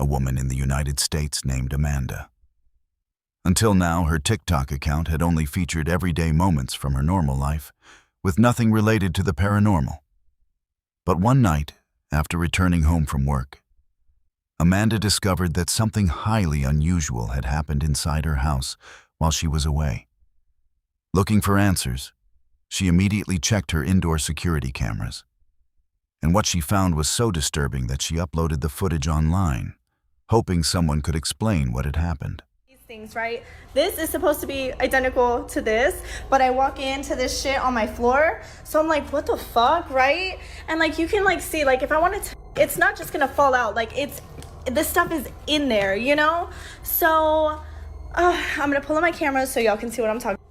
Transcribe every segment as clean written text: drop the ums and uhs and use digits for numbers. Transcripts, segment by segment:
a woman in the United States named Amanda. Until now, her TikTok account had only featured everyday moments from her normal life, with nothing related to the paranormal. But one night, after returning home from work, Amanda discovered that something highly unusual had happened inside her house while she was away. Looking for answers, she immediately checked her indoor security cameras. And what she found was so disturbing that she uploaded the footage online, hoping someone could explain what had happened. Things, right? This is supposed to be identical to this, but I walk into this shit on my floor, so I'm like, what the fuck, right? And like, you can like see, like, if I wanted to, it's not just gonna fall out, like this stuff is in there, you know? So I'm gonna pull up my camera so y'all can see what I'm talking about.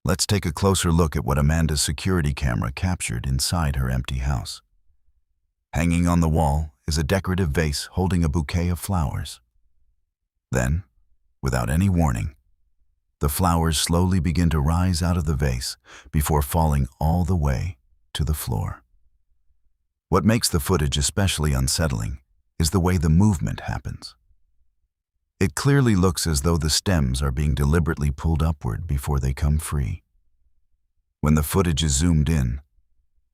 Let's take a closer look at what Amanda's security camera captured inside her empty house. Hanging on the wall is a decorative vase holding a bouquet of flowers. Then, without any warning, the flowers slowly begin to rise out of the vase before falling all the way to the floor. What makes the footage especially unsettling is the way the movement happens. It clearly looks as though the stems are being deliberately pulled upward before they come free. When the footage is zoomed in,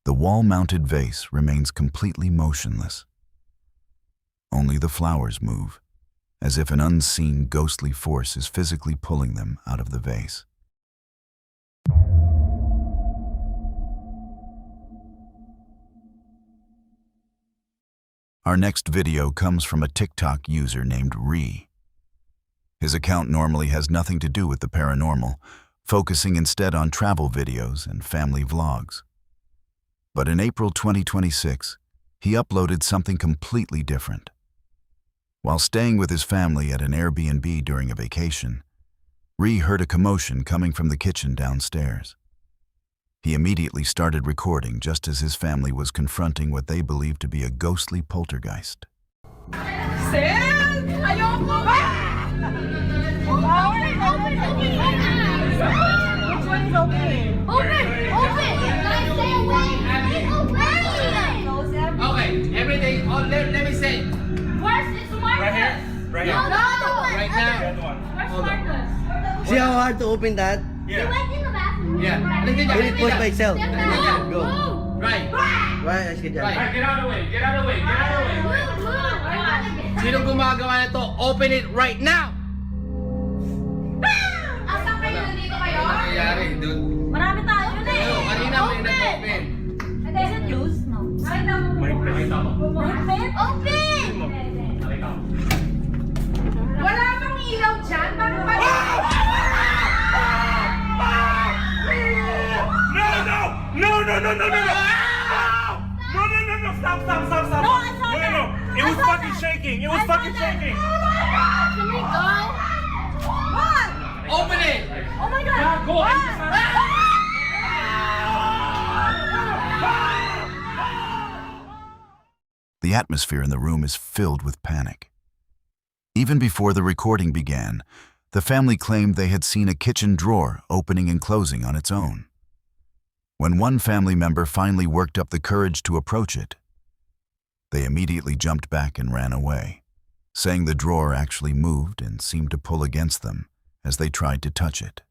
the wall-mounted vase remains completely motionless. Only the flowers move, as if an unseen ghostly force is physically pulling them out of the vase. Our next video comes from a TikTok user named Eerie. His account normally has nothing to do with the paranormal, focusing instead on travel videos and family vlogs. But in April 2026, he uploaded something completely different. While staying with his family at an Airbnb during a vacation, Ree heard a commotion coming from the kitchen downstairs. He immediately started recording just as his family was confronting what they believed to be a ghostly poltergeist. Okay, everything. Oh, let me say. Where's it's Marcus? Right here. Right here. No, Right now. Where's Marcus? See how hard to open that? He went in the bathroom. Yeah. Can it push by itself? Go. Right. Right, let's get that. Right. Get out of the way. Get out of the way. Get out of the way. Sino gumagawa nito? Open it right now. Asan kayo dito kayo? Ano nangyayari, dude? Marami tayo na eh. Ano, kanina may nag-open. Is it loose? No. Nakita mo. Nakita mo. Open! Open! Nakita mo. Wala bang ilaw dyan? Bakit ba? No! No! No! No! No! No! No! No! No! No! No! Stop! Stop! Stop! Stop! No, I saw that. No! It was fucking shaking. It was fucking shaking. Can we go? What? Open it. Oh my God! Yeah, go. The atmosphere in the room is filled with panic. Even before the recording began, the family claimed they had seen a kitchen drawer opening and closing on its own. When one family member finally worked up the courage to approach it, they immediately jumped back and ran away, saying the drawer actually moved and seemed to pull against them as they tried to touch it.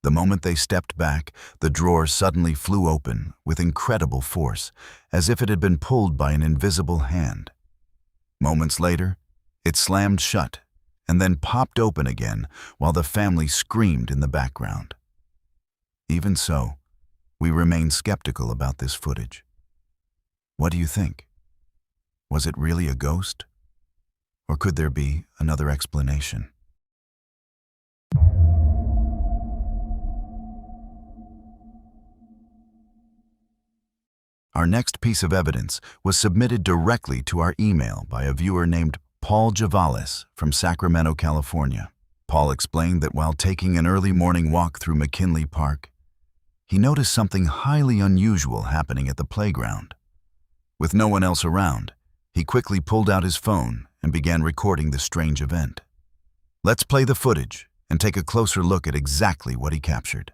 The moment they stepped back, the drawer suddenly flew open with incredible force, as if it had been pulled by an invisible hand. Moments later, it slammed shut and then popped open again while the family screamed in the background. Even so, we remain skeptical about this footage. What do you think? Was it really a ghost? Or could there be another explanation? Our next piece of evidence was submitted directly to our email by a viewer named Paul Javales from Sacramento, California. Paul explained that while taking an early morning walk through McKinley Park, he noticed something highly unusual happening at the playground. With no one else around, he quickly pulled out his phone and began recording the strange event. Let's play the footage and take a closer look at exactly what he captured.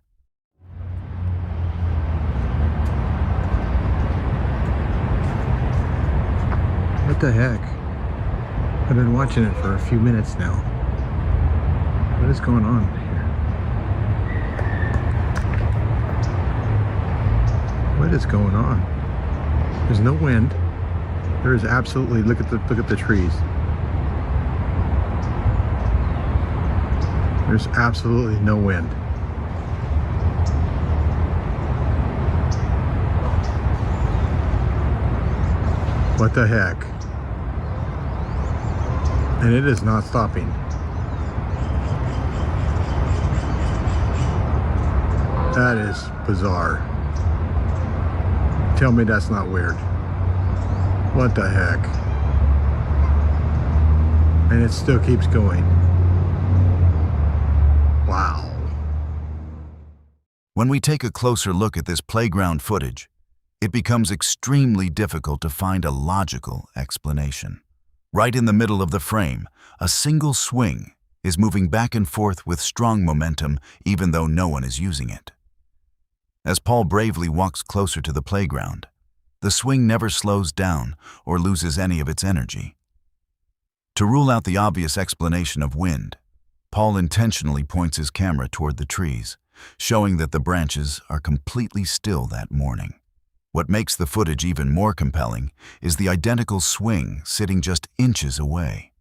What the heck? I've been watching it for a few minutes now. What is going on here? What is going on? There's no wind. There is absolutely, look at the trees. There's absolutely no wind. What the heck? And it is not stopping. That is bizarre. Tell me that's not weird. What the heck? And it still keeps going. Wow. When we take a closer look at this playground footage, it becomes extremely difficult to find a logical explanation. Right in the middle of the frame, a single swing is moving back and forth with strong momentum even though no one is using it. As Paul bravely walks closer to the playground, the swing never slows down or loses any of its energy. To rule out the obvious explanation of wind, Paul intentionally points his camera toward the trees, showing that the branches are completely still that morning. What makes the footage even more compelling is the identical swing sitting just inches away.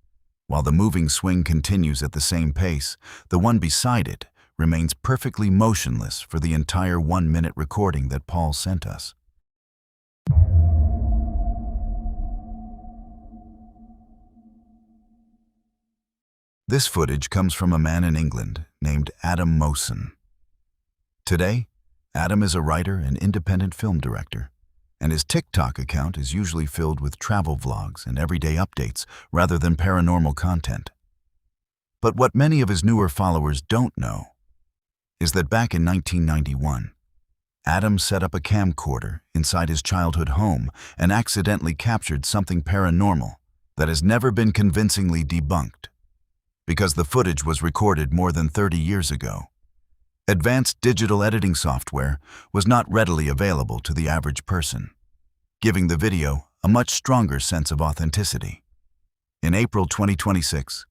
While the moving swing continues at the same pace, the one beside it remains perfectly motionless for the entire 1-minute recording that Paul sent us. This footage comes from a man in England named Adam Mawson. Today, Adam is a writer and independent film director, and his TikTok account is usually filled with travel vlogs and everyday updates rather than paranormal content. But what many of his newer followers don't know is that back in 1991, Adam set up a camcorder inside his childhood home and accidentally captured something paranormal that has never been convincingly debunked. Because the footage was recorded more than 30 years ago, advanced digital editing software was not readily available to the average person, giving the video a much stronger sense of authenticity. In April 2026,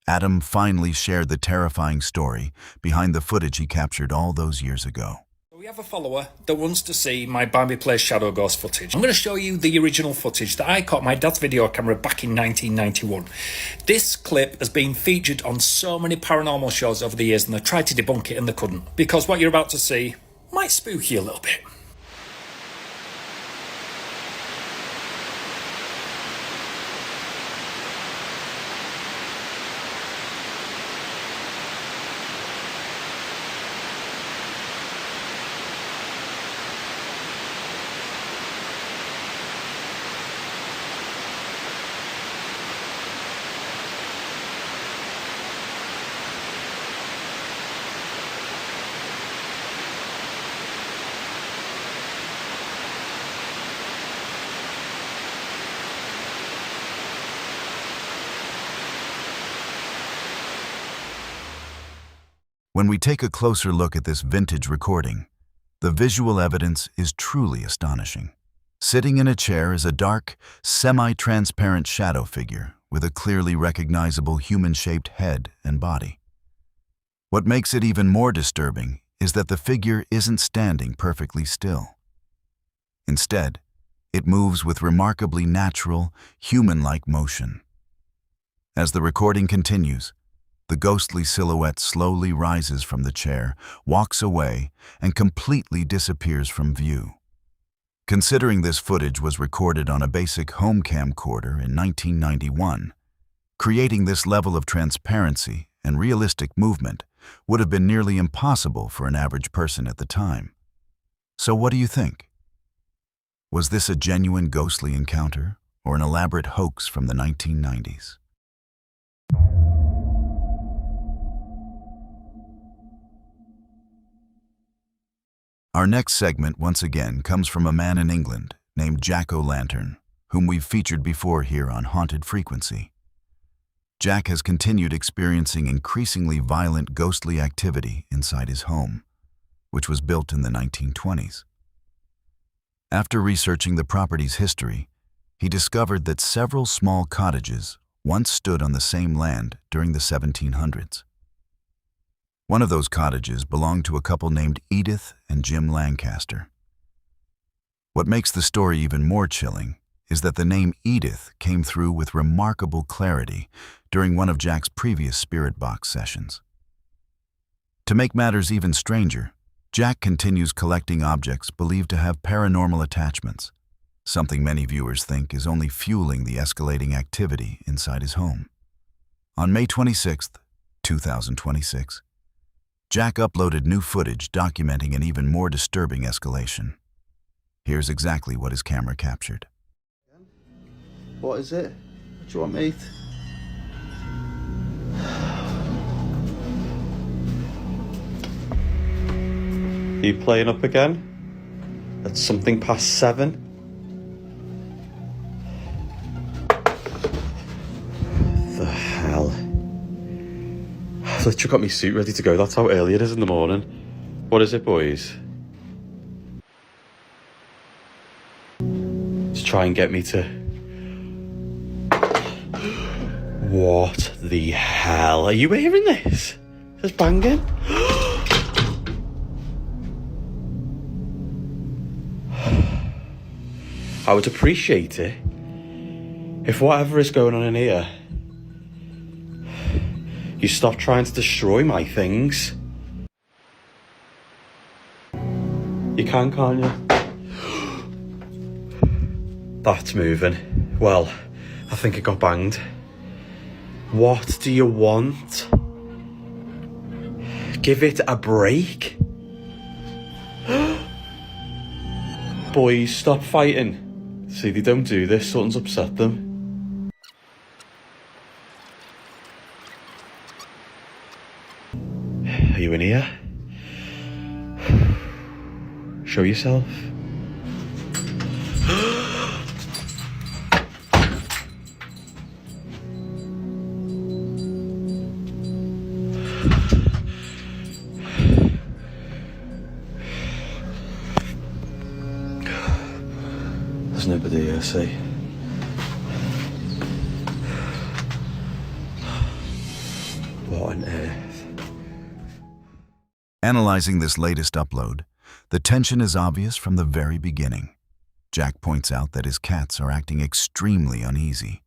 Adam finally shared the terrifying story behind the footage he captured all those years ago. We have a follower that wants to see my Bambi Plays Shadow Ghost footage. I'm going to show you the original footage that I caught my dad's video camera back in 1991. This clip has been featured on so many paranormal shows over the years, and they tried to debunk it and they couldn't, because what you're about to see might spook you a little bit. When we take a closer look at this vintage recording, the visual evidence is truly astonishing. Sitting in a chair is a dark, semi-transparent shadow figure with a clearly recognizable human-shaped head and body. What makes it even more disturbing is that the figure isn't standing perfectly still. Instead, it moves with remarkably natural, human-like motion. As the recording continues, the ghostly silhouette slowly rises from the chair, walks away, and completely disappears from view. Considering this footage was recorded on a basic home camcorder in 1991, creating this level of transparency and realistic movement would have been nearly impossible for an average person at the time. So what do you think? Was this a genuine ghostly encounter or an elaborate hoax from the 1990s? Our next segment, once again, comes from a man in England named Jack O'Lantern, whom we've featured before here on Haunted Frequency. Jack has continued experiencing increasingly violent ghostly activity inside his home, which was built in the 1920s. After researching the property's history, he discovered that several small cottages once stood on the same land during the 1700s. One of those cottages belonged to a couple named Edith and Jim Lancaster. What makes the story even more chilling is that the name Edith came through with remarkable clarity during one of Jack's previous spirit box sessions. To make matters even stranger, Jack continues collecting objects believed to have paranormal attachments, something many viewers think is only fueling the escalating activity inside his home. On May 26, 2026, Jack uploaded new footage documenting an even more disturbing escalation. Here's exactly what his camera captured. What is it? What do you want, mate? Are you playing up again? At something past 7? The hell? I've literally got my suit ready to go. That's how early it is in the morning. What is it, boys? To try and get me to... What the hell? Are you hearing this? It's banging. I would appreciate it if whatever is going on in here, you stop trying to destroy my things. You can, can't you? That's moving. Well, I think it got banged. What do you want? Give it a break. Boys, stop fighting. See, they don't do this. Something's upset them. Are you in here? Show yourself. There's nobody here, see? What on earth? Analyzing this latest upload, the tension is obvious from the very beginning. Jack points out that his cats are acting extremely uneasy,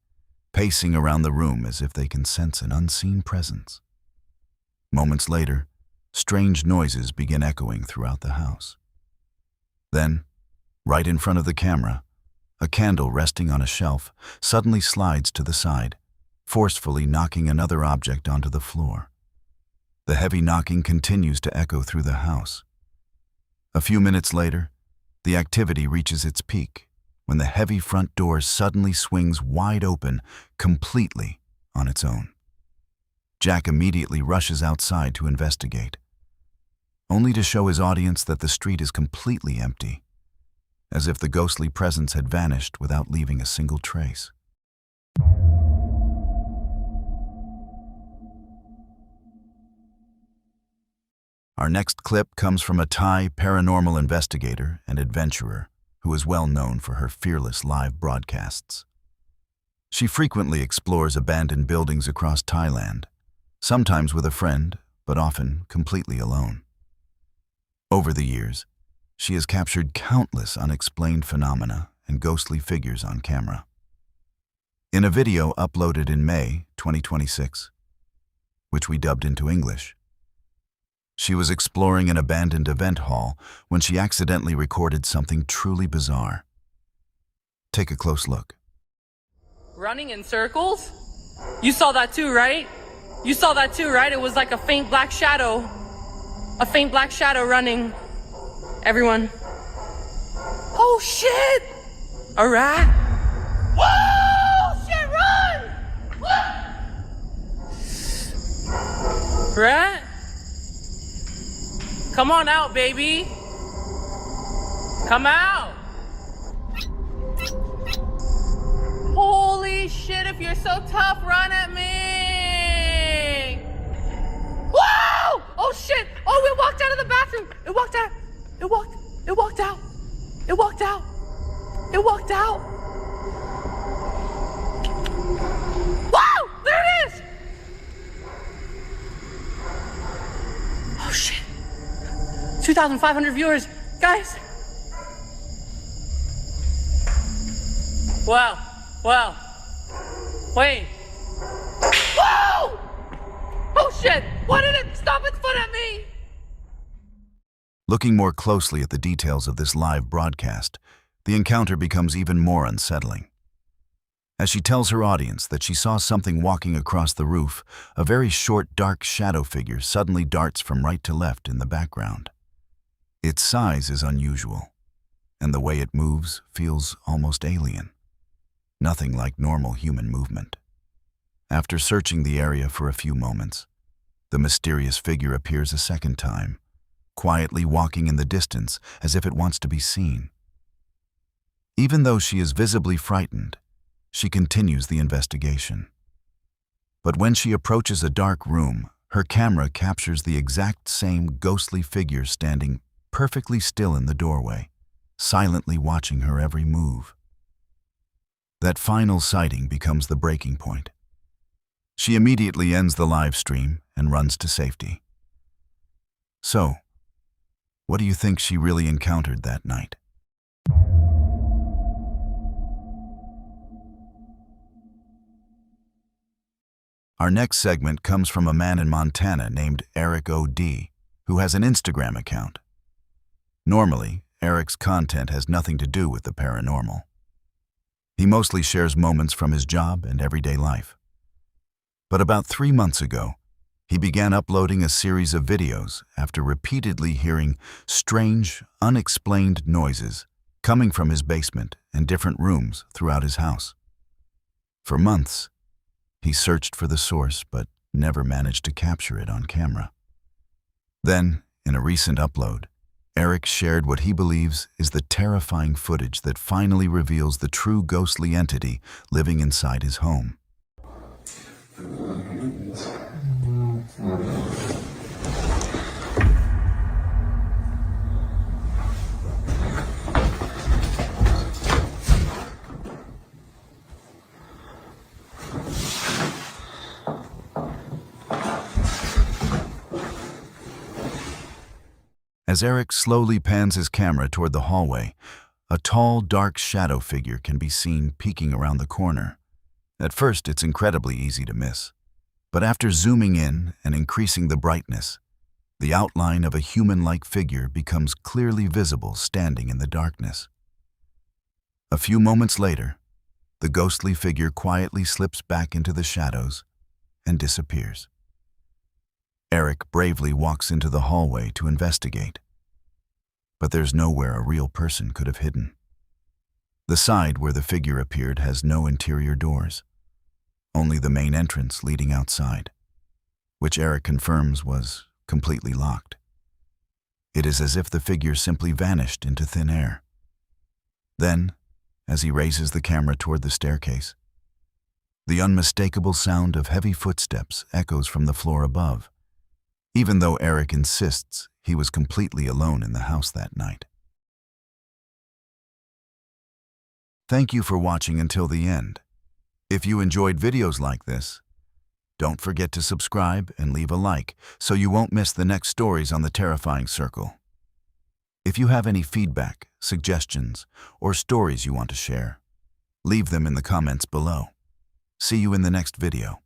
pacing around the room as if they can sense an unseen presence. Moments later, strange noises begin echoing throughout the house. Then, right in front of the camera, a candle resting on a shelf suddenly slides to the side, forcefully knocking another object onto the floor. The heavy knocking continues to echo through the house. A few minutes later, the activity reaches its peak when the heavy front door suddenly swings wide open, completely on its own. Jack immediately rushes outside to investigate, only to show his audience that the street is completely empty, as if the ghostly presence had vanished without leaving a single trace. Our next clip comes from a Thai paranormal investigator and adventurer who is well known for her fearless live broadcasts. She frequently explores abandoned buildings across Thailand, sometimes with a friend, but often completely alone. Over the years, she has captured countless unexplained phenomena and ghostly figures on camera. In a video uploaded in May 2026, which we dubbed into English, she was exploring an abandoned event hall when she accidentally recorded something truly bizarre. Take a close look. Running in circles? You saw that too, right? You saw that too, right? It was like a faint black shadow. A faint black shadow running. Everyone. Oh shit! A rat? Whoa! Shit, run! Rat? Come on out, baby. Come out! Holy shit, if you're so tough, run at me! Whoa! Oh shit! Oh, it walked out of the bathroom! It walked out! It walked out! It walked out! It walked out! Whoa! There it is! Oh shit! 2,500 viewers! Guys! Wow. Wait. Whoa! Oh shit! Why did it stop its foot at me? Looking more closely at the details of this live broadcast, the encounter becomes even more unsettling. As she tells her audience that she saw something walking across the roof, a very short, dark shadow figure suddenly darts from right to left in the background. Its size is unusual, and the way it moves feels almost alien. Nothing like normal human movement. After searching the area for a few moments, the mysterious figure appears a second time, quietly walking in the distance as if it wants to be seen. Even though she is visibly frightened, she continues the investigation. But when she approaches a dark room, her camera captures the exact same ghostly figure standing perfectly still in the doorway, silently watching her every move. That final sighting becomes the breaking point. She immediately ends the live stream and runs to safety. So, what do you think she really encountered that night? Our next segment comes from a man in Montana named Eric O.D., who has an Instagram account. Normally, Eric's content has nothing to do with the paranormal. He mostly shares moments from his job and everyday life. But about 3 months ago, he began uploading a series of videos after repeatedly hearing strange, unexplained noises coming from his basement and different rooms throughout his house. For months, he searched for the source but never managed to capture it on camera. Then, in a recent upload, Eric shared what he believes is the terrifying footage that finally reveals the true ghostly entity living inside his home. As Eric slowly pans his camera toward the hallway, a tall, dark shadow figure can be seen peeking around the corner. At first, it's incredibly easy to miss. But after zooming in and increasing the brightness, the outline of a human-like figure becomes clearly visible standing in the darkness. A few moments later, the ghostly figure quietly slips back into the shadows and disappears. Eric bravely walks into the hallway to investigate. But there's nowhere a real person could have hidden. The side where the figure appeared has no interior doors, only the main entrance leading outside, which Eric confirms was completely locked. It is as if the figure simply vanished into thin air. Then, as he raises the camera toward the staircase, the unmistakable sound of heavy footsteps echoes from the floor above, even though Eric insists he was completely alone in the house that night. Thank you for watching until the end. If you enjoyed videos like this, don't forget to subscribe and leave a like so you won't miss the next stories on the Terrifying Circle. If you have any feedback, suggestions, or stories you want to share, leave them in the comments below. See you in the next video.